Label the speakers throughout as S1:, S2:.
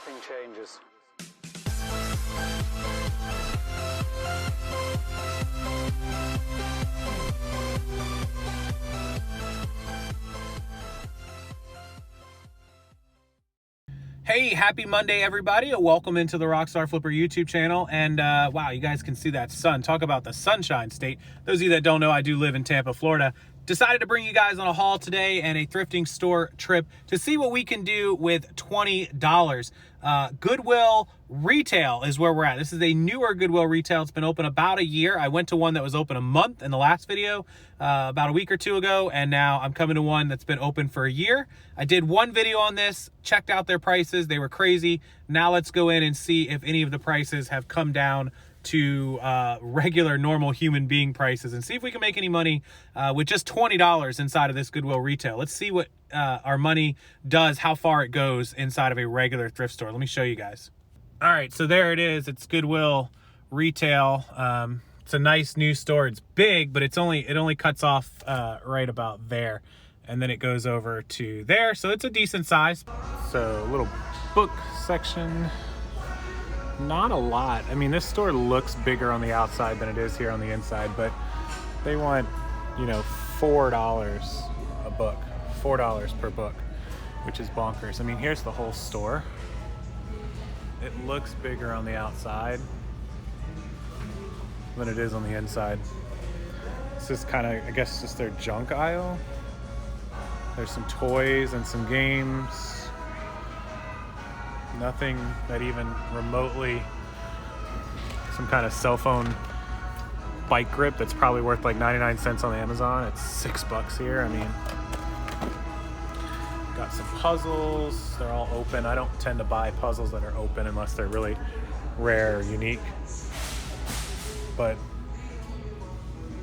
S1: shipping changes.
S2: Hey, happy Monday, everybody. Welcome into the Rockstarflipper YouTube channel. And wow, you guys can see that sun. Talk about the sunshine state. Those of you that don't know, I do live in Tampa, Florida. Decided to bring you guys on a haul today and a thrifting store trip to see what we can do with $20. Goodwill retail is where we're at. This is a newer Goodwill retail. It's been open about a year. I went to one that was open a month in the last video, about a week or two ago, and now I'm coming to one that's been open for a year. I did one video on this, checked out their prices. They were crazy. Now let's go in and see if any of the prices have come down to regular, normal human being prices and see if we can make any money with just $20 inside of this Goodwill retail. Let's see what our money does, how far it goes inside of a regular thrift store. Let me show you guys. All right, so there it is. It's Goodwill retail. It's a nice new store. It's big, but it only cuts off right about there, and then it goes over to there. So it's a decent size. So a little book section. Not a lot. I mean, this store looks bigger on the outside than it is here on the inside, but they want, you know, $4 a book, $4 per book, which is bonkers. I mean, here's the whole store. It looks bigger on the outside than it is on the inside. This is kind of, I guess, just their junk aisle. There's some toys and some games. Nothing that even remotely, some kind of cell phone bike grip that's probably worth like 99 cents on Amazon. It's $6 here. I mean, got some puzzles. They're all open. I don't tend to buy puzzles that are open unless they're really rare or unique. But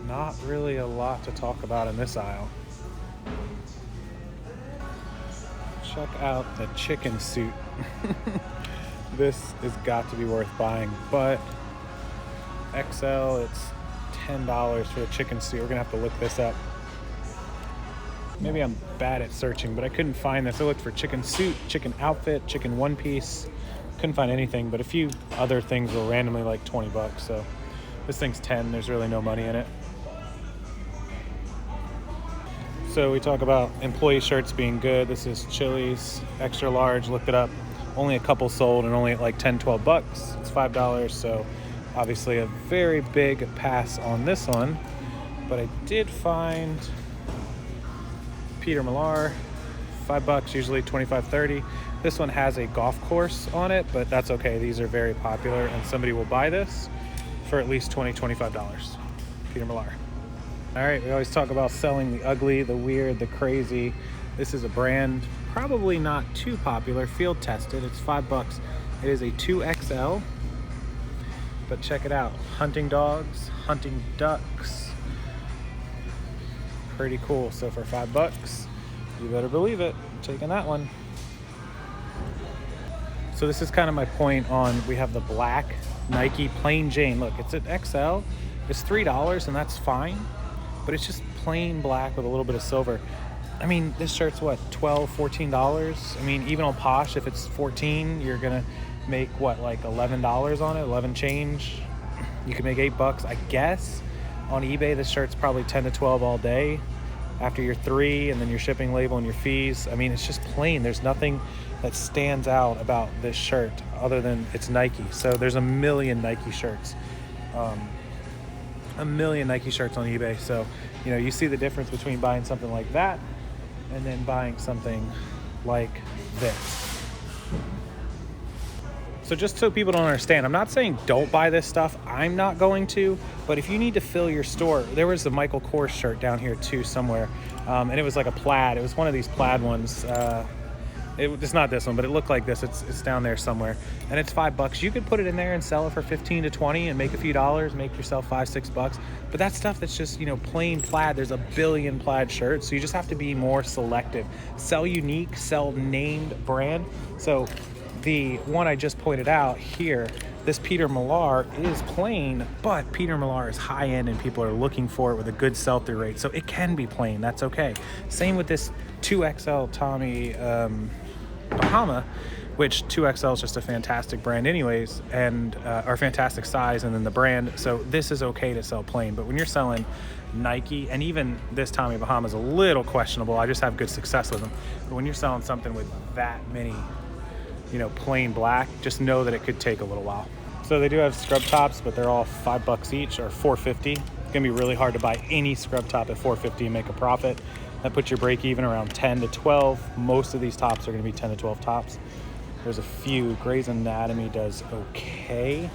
S2: not really a lot to talk about in this aisle. Check out the chicken suit. This has got to be worth buying, but XL, it's $10 for the chicken suit. We're gonna have to look this up. Maybe I'm bad at searching, but I couldn't find this. I looked for chicken suit, chicken outfit, chicken one piece. Couldn't find anything, but a few other things were randomly like 20 bucks. So this thing's 10, there's really no money in it. So we talk about employee shirts being good. This is Chili's, extra large, looked it up. Only a couple sold and only at like 10, 12 bucks. It's $5, so obviously a very big pass on this one. But I did find Peter Millar, $5, usually 25, 30. This one has a golf course on it, but that's okay. These are very popular and somebody will buy this for at least $20, $25. Peter Millar. All right, we always talk about selling the ugly, the weird, the crazy. This is a brand probably not too popular, field tested. It's $5. It is a 2XL, but check it out. Hunting dogs, hunting ducks. Pretty cool. So for $5, you better believe it, I'm taking that one. So this is kind of my point on, we have the black Nike plain Jane. Look, it's an XL. It's $3 and that's fine. But it's just plain black with a little bit of silver. I mean, this shirt's what, $12, $14? I mean, even on Posh, if it's 14, you're gonna make what, like $11 on it, 11 change. You can make $8, I guess. On eBay, this shirt's probably 10 to 12 all day after your 3 and then your shipping label and your fees. I mean, it's just plain. There's nothing that stands out about this shirt other than it's Nike. So there's a million Nike shirts. A million Nike shirts on eBay. So, you know, you see the difference between buying something like that and then buying something like this. So just so people don't understand, I'm not saying don't buy this stuff. I'm not going to, but if you need to fill your store, there was the Michael Kors shirt down here too somewhere. And it was like a plaid. It was one of these plaid ones. It's not this one, but it looked like this. It's down there somewhere, and it's $5. You could put it in there and sell it for 15 to 20 and make a few dollars, make yourself $5, $6. But that's stuff that's just, you know, plain plaid. There's a billion plaid shirts, so you just have to be more selective. Sell unique, sell named brand. So the one I just pointed out here, this Peter Millar is plain, but Peter Millar is high end and people are looking for it with a good sell-through rate. So it can be plain, that's okay. Same with this 2XL Tommy Bahama, which 2XL is just a fantastic brand anyways, and or fantastic size, and then the brand. So this is okay to sell plain, but when you're selling Nike, and even this Tommy Bahama is a little questionable, I just have good success with them. But when you're selling something with that many, you know, plain black, just know that it could take a little while. So they do have scrub tops, but they're all $5 each, or $4.50. It's gonna be really hard to buy any scrub top at $4.50 and make a profit. That puts your break even around 10 to 12. Most of these tops are gonna be 10 to 12 tops. There's a few. Grey's Anatomy does okay,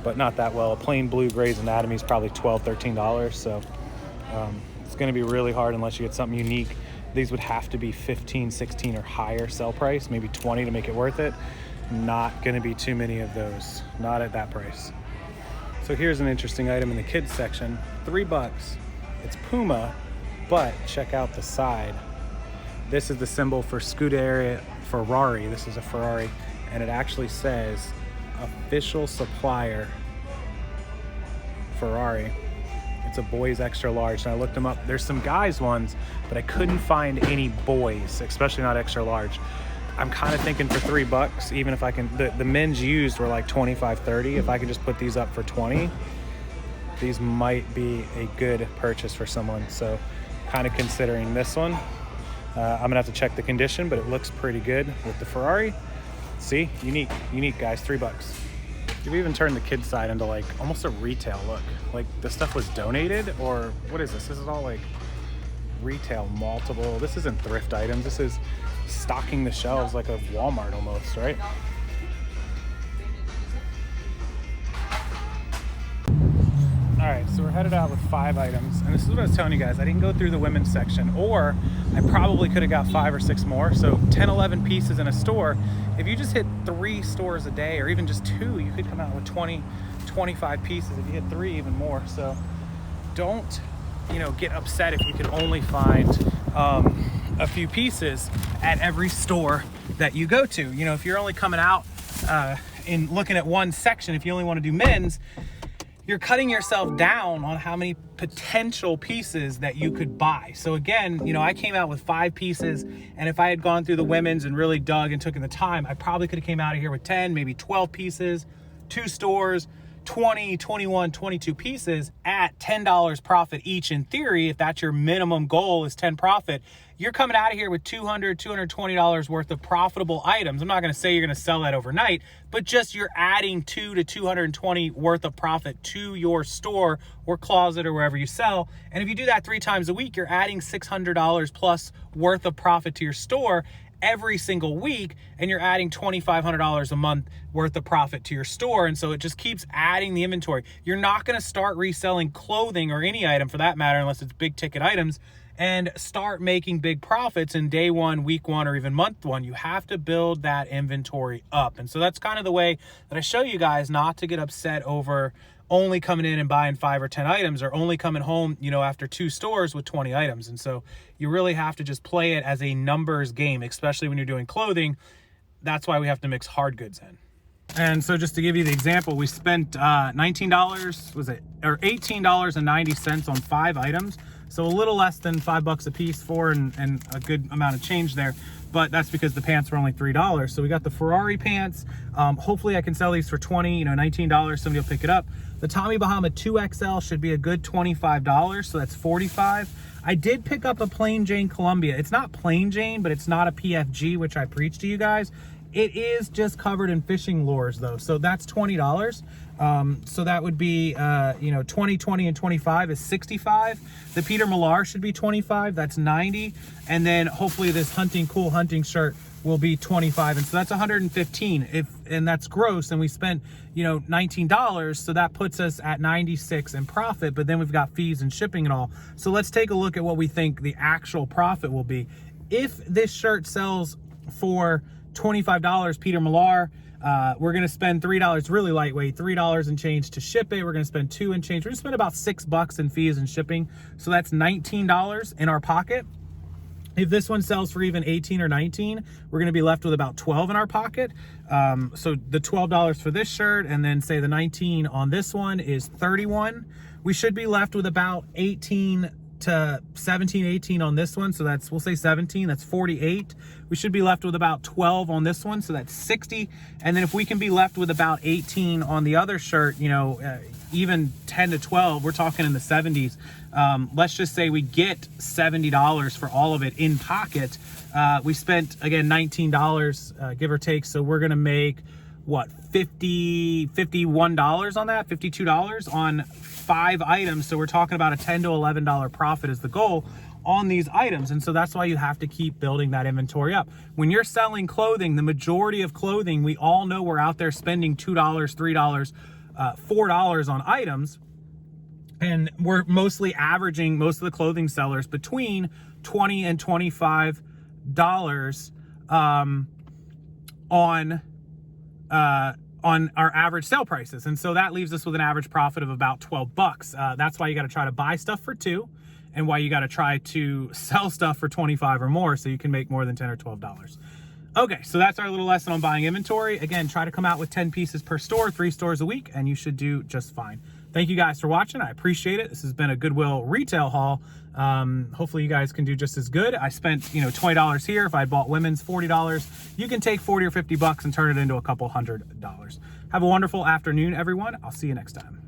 S2: but not that well. A plain blue Grey's Anatomy is probably $12, $13. So it's gonna be really hard unless you get something unique. These would have to be 15, 16 or higher sell price, maybe 20 to make it worth it. Not gonna be too many of those, not at that price. So here's an interesting item in the kids section, $3. It's Puma, but check out the side. This is the symbol for Scuderia Ferrari. This is a Ferrari, and it actually says official supplier Ferrari. It's a boys extra large, and I looked them up. There's some guys ones, but I couldn't find any boys, especially not extra large. I'm kind of thinking for $3, even if I can, the men's used were like 25, 30. If I could just put these up for 20, these might be a good purchase for someone. So kind of considering this one. I'm gonna have to check the condition, but it looks pretty good with the Ferrari. See, unique guys, $3. You've even turned the kids side into like almost a retail look. Like this stuff was donated, or what is this? This is all like retail multiple. This isn't thrift items. This is stocking the shelves like a Walmart almost, right? All right, so we're headed out with 5 items, and this is what I was telling you guys. I didn't go through the women's section, or I probably could have got 5 or 6 more. So 10, 11 pieces in a store. If you just hit 3 stores a day, or even just 2, you could come out with 20, 25 pieces. If you hit 3, even more. So don't, you know, get upset if you can only find a few pieces at every store that you go to. You know, if you're only coming out in looking at one section, if you only want to do men's, you're cutting yourself down on how many potential pieces that you could buy. So again, you know, I came out with 5 pieces, and if I had gone through the women's and really dug and took in the time, I probably could have came out of here with 10, maybe 12 pieces, 2 stores, 20, 21, 22 pieces at $10 profit each. In theory, if that's your minimum goal is 10 profit, you're coming out of here with $200, $220 worth of profitable items. I'm not going to say you're going to sell that overnight, but just you're adding $200 to $220 worth of profit to your store or closet or wherever you sell. And if you do that 3 times a week, you're adding $600 plus worth of profit to your store every single week, and you're adding $2,500 a month worth of profit to your store. And so it just keeps adding the inventory. You're not going to start reselling clothing or any item for that matter, unless it's big ticket items, and start making big profits in day 1, week 1, or even month 1. You have to build that inventory up. And so that's kind of the way that I show you guys not to get upset over only coming in and buying 5 or 10 items, or only coming home, you know, after 2 stores with 20 items. And so you really have to just play it as a numbers game, especially when you're doing clothing. That's why we have to mix hard goods in. And so just to give you the example, we spent $19, was it, or $18.90 on 5 items. So a little less than $5 a piece for, and a good amount of change there. But that's because the pants were only $3. So we got the Ferrari pants. Hopefully I can sell these for 20, you know, $19. Somebody will pick it up. The Tommy Bahama 2XL should be a good $25. So that's $45. I did pick up a plain Jane Columbia. It's not plain Jane, but it's not a PFG, which I preach to you guys. It is just covered in fishing lures though. So that's $20. So that would be, you know, 20, 20, and 25 is 65. The Peter Millar should be 25. That's 90. And then hopefully this cool hunting shirt will be 25. And so that's 115. And that's gross. And we spent, you know, $19. So that puts us at 96 in profit, but then we've got fees and shipping and all. So let's take a look at what we think the actual profit will be. If this shirt sells for $25, Peter Millar, we're going to spend $3, really lightweight, $3 and change to ship it. We're going to spend $2 and change. We're going to spend about $6 in fees and shipping. So that's $19 in our pocket. If this one sells for even 18 or 19, we're going to be left with about 12 in our pocket. So the $12 for this shirt, and then say the 19 on this one is 31. We should be left with about 18 to 17, 18 on this one. So that's, we'll say 17, that's 48. We should be left with about 12 on this one. So that's 60. And then if we can be left with about 18 on the other shirt, you know, even 10 to 12, we're talking in the 70s. Let's just say we get $70 for all of it in pocket. We spent, again, $19, give or take. So we're going to make what, $51 on that, $52 on 5 items. So we're talking about a $10 to $11 profit is the goal on these items. And so that's why you have to keep building that inventory up. When you're selling clothing, the majority of clothing, we all know we're out there spending $2, $3, $4 on items. And we're mostly averaging, most of the clothing sellers, between $20 and $25 on our average sale prices. And so that leaves us with an average profit of about 12 bucks. That's why you got to try to buy stuff for $2, and why you got to try to sell stuff for 25 or more so you can make more than 10 or $12. Okay, so that's our little lesson on buying inventory. Again, try to come out with 10 pieces per store, 3 stores a week, and you should do just fine. Thank you guys for watching. I appreciate it. This has been a Goodwill retail haul. Hopefully you guys can do just as good. I spent, you know, $20 here. If I bought women's, $40. You can take 40 or 50 bucks and turn it into a couple $100. Have a wonderful afternoon, everyone. I'll see you next time.